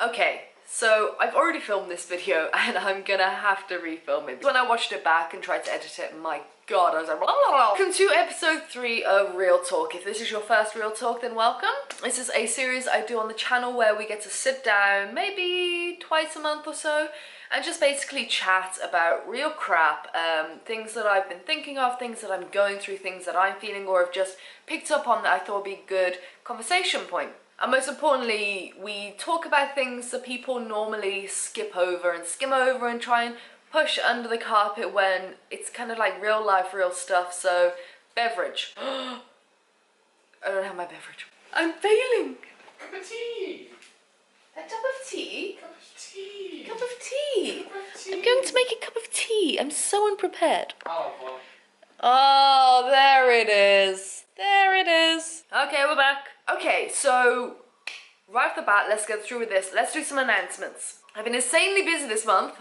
Okay, so I've already filmed this video and I'm gonna have to refilm it. When I watched it back and tried to edit it, my god, I was like, blah, blah, blah. Welcome to episode 3 of Real Talk. If this is your first Real Talk, then welcome. This is a series I do on the channel where we get to sit down maybe twice a month or so and just basically chat about real crap, things that I've been thinking of, things that I'm going through, things that I'm feeling or have just picked up on that I thought would be a good conversation point. And most importantly, we talk about things that people normally skip over and skim over and try and push under the carpet when it's kind of like real life, real stuff. So, beverage. I don't have my beverage. I'm failing. Cup of tea. A cup of tea? Cup of tea. Cup of tea. Cup of tea. I'm going to make a cup of tea. I'm so unprepared. I'll have one. Oh, there it is. There it is. Okay, we're back. Okay, so right off the bat, let's get through with this. Let's do some announcements. I've been insanely busy this month,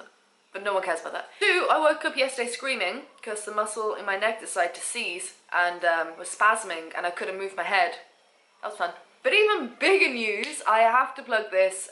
but no one cares about that. 2, I woke up yesterday screaming because the muscle in my neck decided to seize and was spasming and I couldn't move my head. That was fun. But even bigger news, I have to plug this.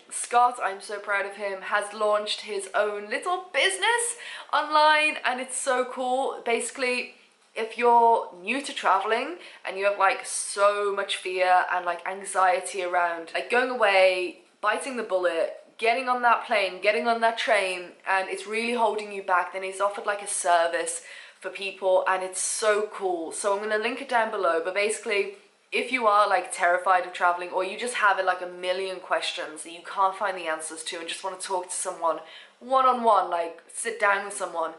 Scott, I'm so proud of him, has launched his own little business online and it's so cool. Basically, if you're new to traveling and you have like so much fear and like anxiety around like going away, biting the bullet, getting on that plane, getting on that train, and it's really holding you back, then he's offered like a service for people and it's so cool. So I'm gonna link it down below, but basically if you are like terrified of traveling or you just have like a million questions that you can't find the answers to and just want to talk to someone one-on-one, like sit down with someone,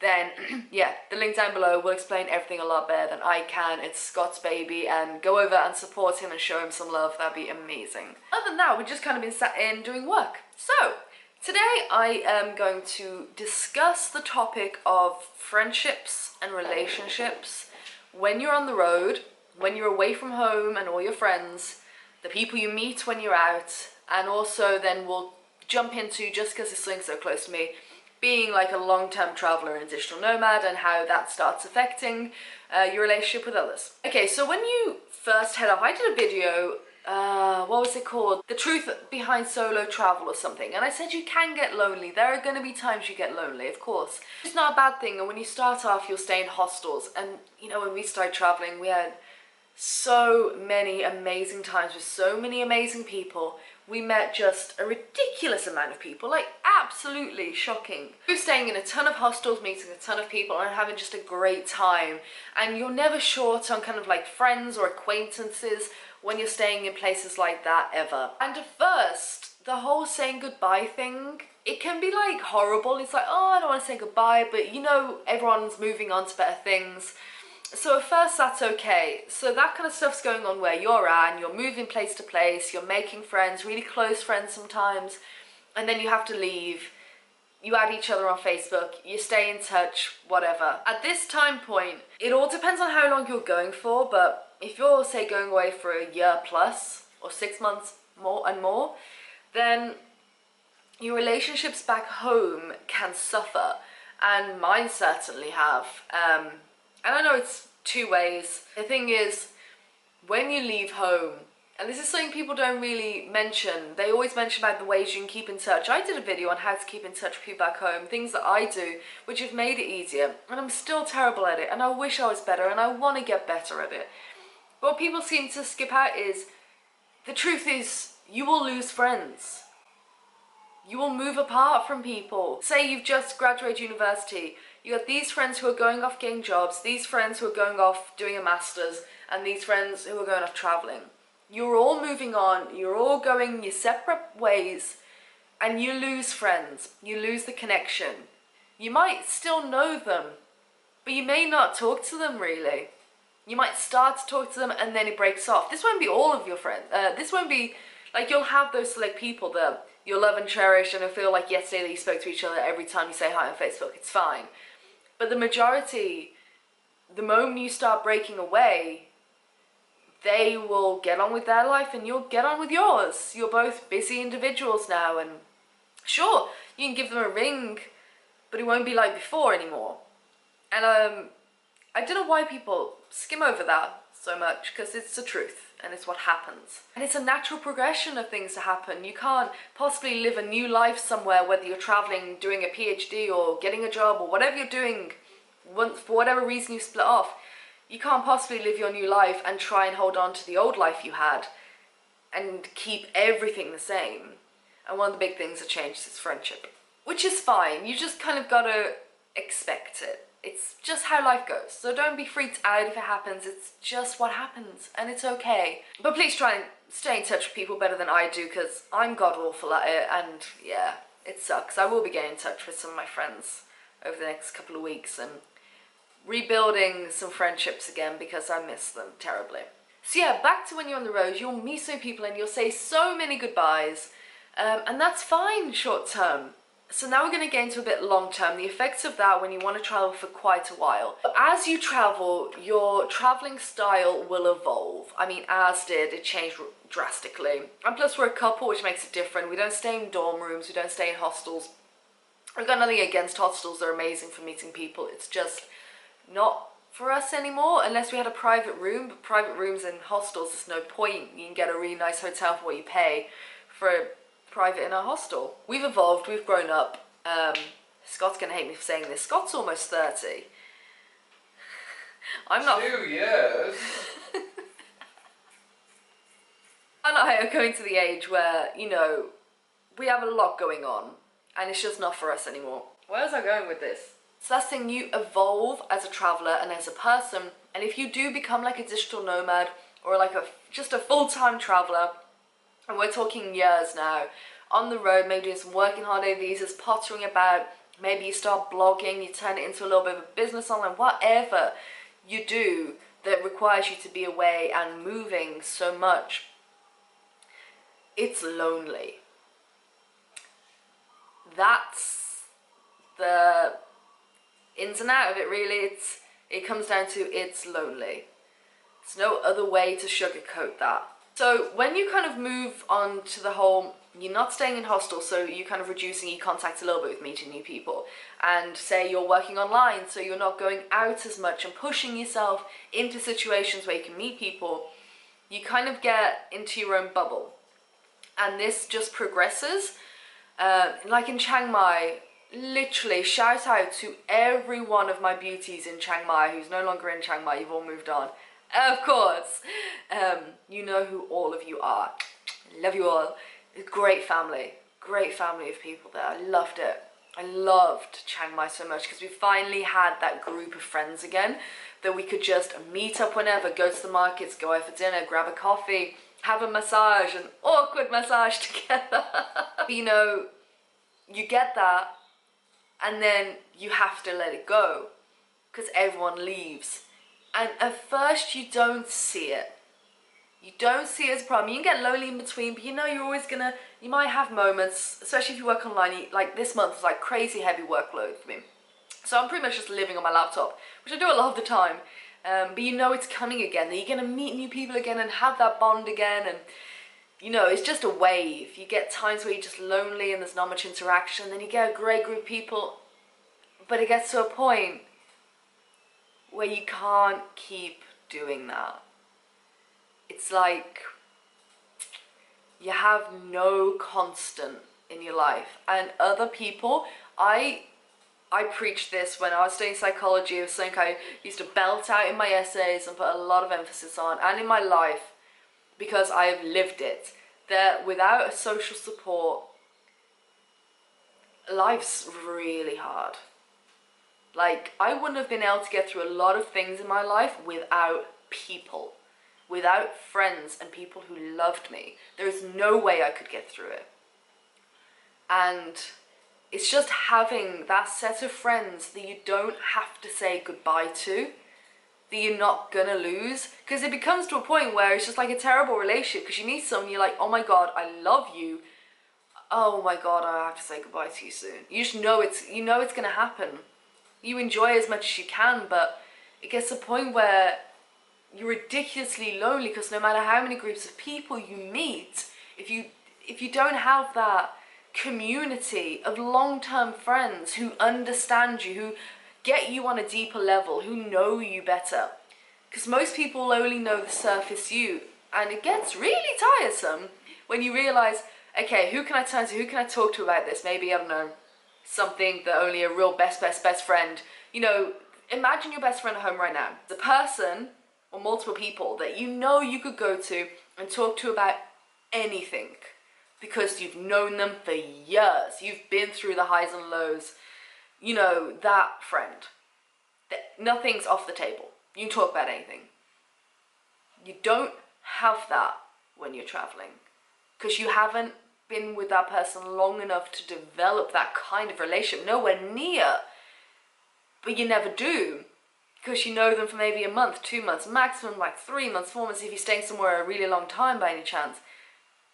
then yeah, the link down below will explain everything a lot better than I can. It's Scott's baby and go over and support him and show him some love. That'd be amazing. Other than that, we've just kind of been sat in doing work. So today I am going to discuss the topic of friendships and relationships when you're on the road, when you're away from home and all your friends, the people you meet when you're out, and also then we'll jump into, just because it's something so close to me, being like a long-term traveler and digital nomad and how that starts affecting your relationship with others. Okay, so when you first head off, I did a video, what was it called? The truth behind solo travel or something. And I said you can get lonely. There are going to be times you get lonely, of course. It's not a bad thing. And when you start off, you'll stay in hostels. And you know, when we started traveling, we had so many amazing times with so many amazing people. We met just a ridiculous amount of people, like absolutely shocking. You're staying in a ton of hostels, meeting a ton of people and having just a great time. And you're never short on kind of like friends or acquaintances when you're staying in places like that ever. And at first, the whole saying goodbye thing, it can be like horrible. It's like, oh, I don't want to say goodbye, but you know, everyone's moving on to better things. So at first that's okay. So that kind of stuff's going on where you're at and you're moving place to place, you're making friends, really close friends sometimes, and then you have to leave. You add each other on Facebook, you stay in touch, whatever. At this time point, it all depends on how long you're going for, but if you're, say, going away for a year plus or 6 months more, then your relationships back home can suffer, and mine certainly have. And I know it's 2 ways. The thing is, when you leave home, and this is something people don't really mention, they always mention about the ways you can keep in touch. I did a video on how to keep in touch with people back home, things that I do, which have made it easier, and I'm still terrible at it, and I wish I was better, and I want to get better at it. But what people seem to skip out is, the truth is, you will lose friends. You will move apart from people. Say you've just graduated university, you have these friends who are going off getting jobs, these friends who are going off doing a master's, and these friends who are going off traveling. You're all moving on, you're all going your separate ways, and you lose friends, you lose the connection. You might still know them, but you may not talk to them really. You might start to talk to them and then it breaks off. This won't be all of your friends. This won't be, like, you'll have those select people that you'll love and cherish and it'll feel like yesterday that you spoke to each other every time you say hi on Facebook. It's fine. But the majority, the moment you start breaking away, they will get on with their life and you'll get on with yours. You're both busy individuals now, and sure, you can give them a ring, but it won't be like before anymore. And I don't know why people skim over that so much, because it's the truth. and it's what happens. And it's a natural progression of things to happen. You can't possibly live a new life somewhere, whether you're traveling, doing a PhD, or getting a job, or whatever you're doing, for whatever reason you split off. You can't possibly live your new life and try and hold on to the old life you had and keep everything the same. And one of the big things that changes is friendship, which is fine. You just kind of gotta expect it. It's just how life goes. So don't be freaked out if it happens. It's just what happens, and it's okay. But please try and stay in touch with people better than I do, because I'm god awful at it, and yeah, it sucks. I will be getting in touch with some of my friends over the next couple of weeks and rebuilding some friendships again, because I miss them terribly. So yeah, back to when you're on the road, you'll meet so many people and you'll say so many goodbyes, and that's fine short term. So now we're going to get into a bit long term, the effects of that when you want to travel for quite a while. As you travel, your traveling style will evolve. I mean, as did, it changed drastically. And plus we're a couple, which makes it different. We don't stay in dorm rooms, we don't stay in hostels. I've got nothing against hostels, they're amazing for meeting people. It's just not for us anymore, unless we had a private room. But private rooms in hostels, there's no point. You can get a really nice hotel for what you pay for private in a hostel. We've evolved, we've grown up. Scott's gonna hate me for saying this. Scott's almost 30. I'm not. 2 years. And I are going to the age where, you know, we have a lot going on and it's just not for us anymore. Where's I going with this? So that's the thing, you evolve as a traveler and as a person, and if you do become like a digital nomad or like just a full-time traveler, and we're talking years now, on the road, maybe doing some working holiday visas, pottering about, maybe you start blogging, you turn it into a little bit of a business online, whatever you do that requires you to be away and moving so much, it's lonely. That's the ins and out of it, really. It comes down to it's lonely. There's no other way to sugarcoat that. So when you kind of move on to the whole, you're not staying in hostels, so you're kind of reducing your contact a little bit with meeting new people, and say you're working online, so you're not going out as much and pushing yourself into situations where you can meet people, you kind of get into your own bubble. And this just progresses. Like in Chiang Mai, literally shout out to every one of my beauties in Chiang Mai who's no longer in Chiang Mai. You've all moved on, of course. You know who all of you are. Love you all. Great family of people there. I loved it. I loved Chiang Mai so much because we finally had that group of friends again that we could just meet up whenever, go to the markets, go out for dinner, grab a coffee, have a massage, an awkward massage together. You know, you get that, and then you have to let it go because everyone leaves. And at first you don't see it. You don't see it as a problem. You can get lonely in between, but you know you're always gonna, you might have moments, especially if you work online. Like this month was like crazy heavy workload for me. So I'm pretty much just living on my laptop, which I do a lot of the time. But you know it's coming again, that you're gonna meet new people again and have that bond again, and you know, it's just a wave. You get times where you're just lonely and there's not much interaction, then you get a great group of people, but it gets to a point where you can't keep doing that. It's like you have no constant in your life. And other people, I preached this when I was studying psychology. It was something I used to belt out in my essays and put a lot of emphasis on, and in my life, because I have lived it, that without a social support, life's really hard. Like, I wouldn't have been able to get through a lot of things in my life without people, without friends and people who loved me. There is no way I could get through it. And it's just having that set of friends that you don't have to say goodbye to, that you're not gonna lose, because it becomes to a point where it's just like a terrible relationship, because you meet someone, you're like, oh my god, I love you, oh my god, I have to say goodbye to you soon. You just know it's gonna happen. You enjoy as much as you can, but it gets to a point where you're ridiculously lonely, because no matter how many groups of people you meet, if you don't have that community of long-term friends who understand you, who get you on a deeper level, who know you better, because most people only know the surface you. And it gets really tiresome when you realize, okay, who can I turn to, who can I talk to about this? Maybe, I don't know, something that only a real best friend, you know, imagine your best friend at home right now. The person or multiple people that you know you could go to and talk to about anything because you've known them for years. You've been through the highs and lows. You know, that friend. Nothing's off the table. You can talk about anything. You don't have that when you're traveling because you haven't been with that person long enough to develop that kind of relationship. Nowhere near. But you never do because you know them for maybe a month, 2 months, maximum like 3 months, 4 months if you're staying somewhere a really long time by any chance.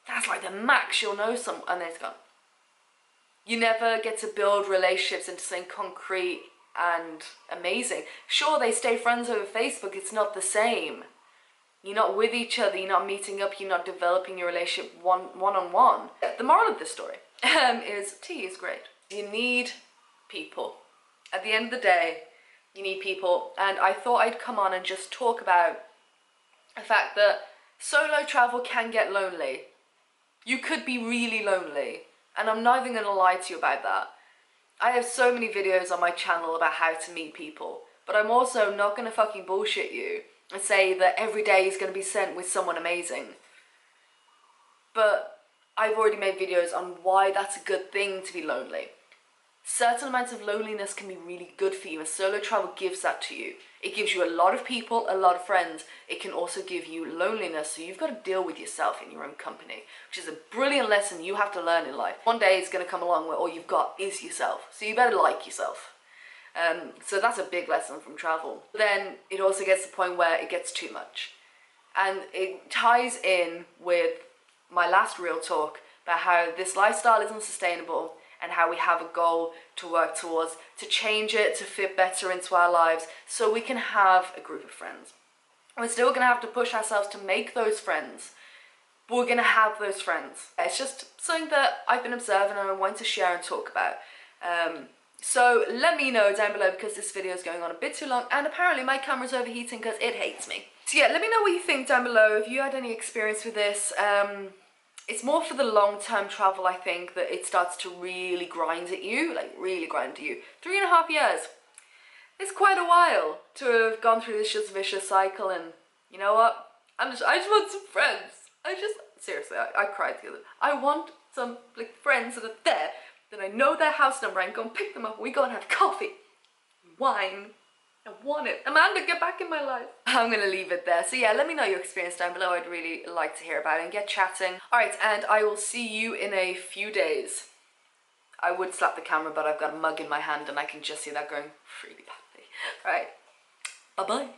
That's like the max you'll know someone, and then it's gone. You never get to build relationships into something concrete and amazing. Sure, they stay friends over Facebook, it's not the same. You're not with each other, you're not meeting up, you're not developing your relationship one-on-one. The moral of this story is tea is great. You need people. At the end of the day, you need people. And I thought I'd come on and just talk about the fact that solo travel can get lonely. You could be really lonely. And I'm not even going to lie to you about that. I have so many videos on my channel about how to meet people. But I'm also not going to fucking bullshit you and say that every day is going to be sent with someone amazing. But I've already made videos on why that's a good thing to be lonely. Certain amounts of loneliness can be really good for you, and solo travel gives that to you. It gives you a lot of people, a lot of friends. It can also give you loneliness, so you've got to deal with yourself in your own company, which is a brilliant lesson you have to learn in life. One day is going to come along where all you've got is yourself, so you better like yourself. So that's a big lesson from travel. Then it also gets to the point where it gets too much. And it ties in with my last real talk about how this lifestyle isn't sustainable and how we have a goal to work towards, to change it, to fit better into our lives so we can have a group of friends. We're still going to have to push ourselves to make those friends, but we're going to have those friends. It's just something that I've been observing and I want to share and talk about. So let me know down below because this video is going on a bit too long and apparently my camera's overheating because it hates me. So yeah, let me know what you think down below if you had any experience with this. It's more for the long-term travel, I think, that it starts to really grind at you, like really grind at you. 3.5 years. It's quite a while to have gone through this just vicious cycle, and you know what? I just want some friends. Seriously, I cried the other day. I want some like friends that are there, that I know their house number, I can go and pick them up, and we go and have coffee, wine. I want it. Amanda, get back in my life. I'm gonna leave it there. So yeah, let me know your experience down below. I'd really like to hear about it and get chatting. Alright, and I will see you in a few days. I would slap the camera, but I've got a mug in my hand and I can just see that going really badly. Alright, bye-bye.